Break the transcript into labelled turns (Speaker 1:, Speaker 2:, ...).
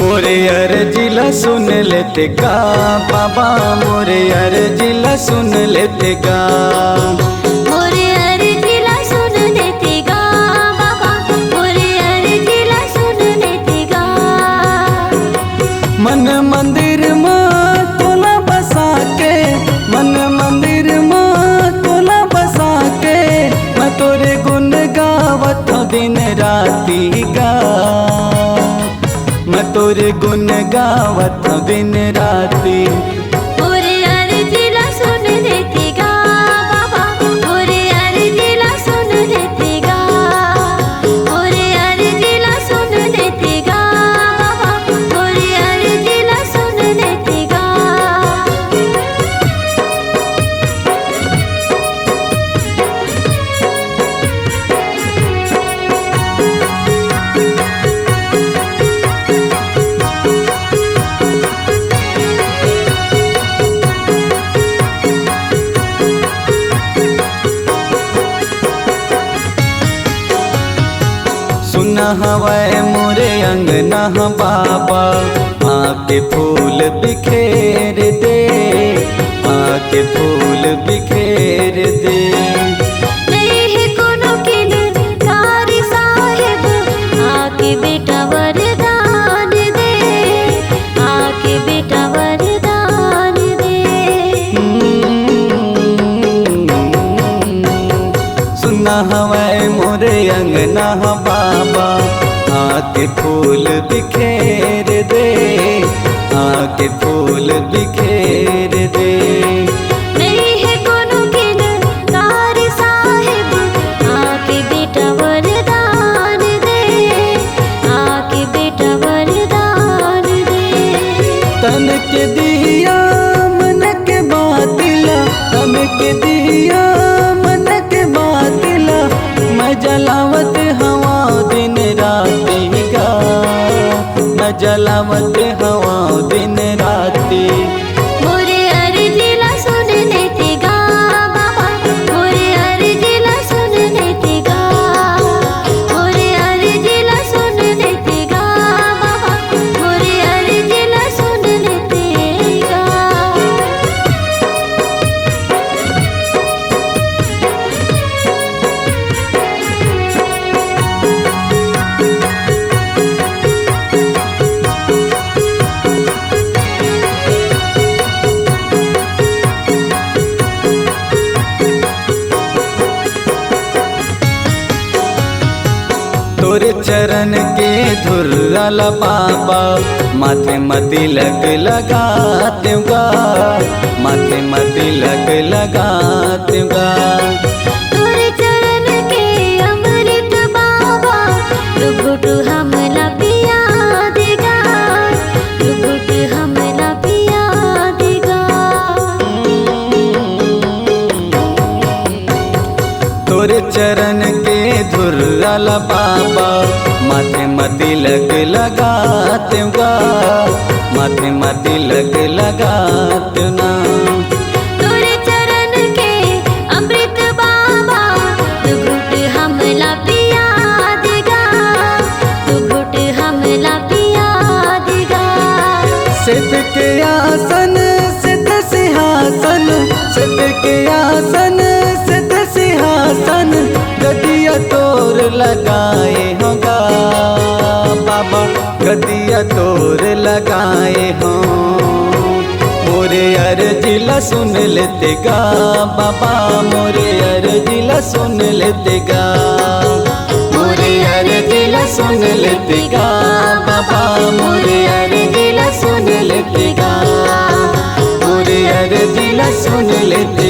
Speaker 1: मोरे अर्जिला सुन लेते का बाबा, मोरे अर्जिला सुन लेते का।
Speaker 2: मोरे अर्जिला सुन लेते गा बाबा, मोरे अर्जिला सुन लेते गा।
Speaker 1: मन मंदिर में तोला बसा के, मन मंदिर में तोला बसा के, मैं तोरे गुण गावत दिन राती गा, मैं तोरे गुण गावत दिन राती।
Speaker 2: मोरे अर्जिला सुन लेते गा बाबा, मोरे अर्जिला सुन लेते गा, मोरे अर्जिला सुन लेते गा बाबा, मोरे अर्जिला सुन लेते गा।
Speaker 1: सुना हवाए मोरे अंगना बाबा, आके फूल बिखेर दे, आके फूल बिखेर दे।
Speaker 2: नहीं है कोनो किलकारी साहिब, आके बेटा वरदान दे, आके बेटा वरदान दे।
Speaker 1: सुना हवाए मोरे अंगना बाबा, आके फूल बिखेर दे, आके फूल बिखेर दे।
Speaker 2: नहीं है कोनो किलकारी साहिब, आके बेटा वरदान दे, आके बेटा वरदान दे।
Speaker 1: तन के दिया मन के बातिला, तन के दिया मन के बातिला, मैं जलावत हवा दिन राती गा, मैं जलावत हवा दिन राती।
Speaker 2: मोरे अर्जिला सुन लेते गा बाबा, मोरे अर्जिला सुन लेते गा, मोरे अर्जिला सुन लेते गा बाबा, मोरे अर्जिला सुन लेते गा।
Speaker 1: तोरे चरण के धुर्राला बाबा, माथे मति लग लगाते गा, माथे मति लग लगाते गा।
Speaker 2: तोरे चरण के अमृत बाबा, घुट हमला पिया देगा, घुट हमला पिया देगा।
Speaker 1: तोरे चरण के धुर्राला बाबा, माथे मति लग लगाते गा, माथे मति लग लगाते ना।
Speaker 2: तोरे चरण के अमृत बाबा, घुट हमला पिया देगा, घुट हमला पिया देगा।
Speaker 1: सिद्ध के आसन सिद्ध सिंहासन, सिद्ध के आसन सिद्ध सिंहासन, गदिया तोर लगाए होगा बाबा, गदिया तोर लगाए हो। मोरे अर्जिला सुन लेते गा बाबा, मोरे अर्जिला सुन लेते गा, मोरे अर्जिला सुन लेते गा बाबा, मोरे अर्जिला सुन लेते गा, मोरे अर्जिला सुन लेते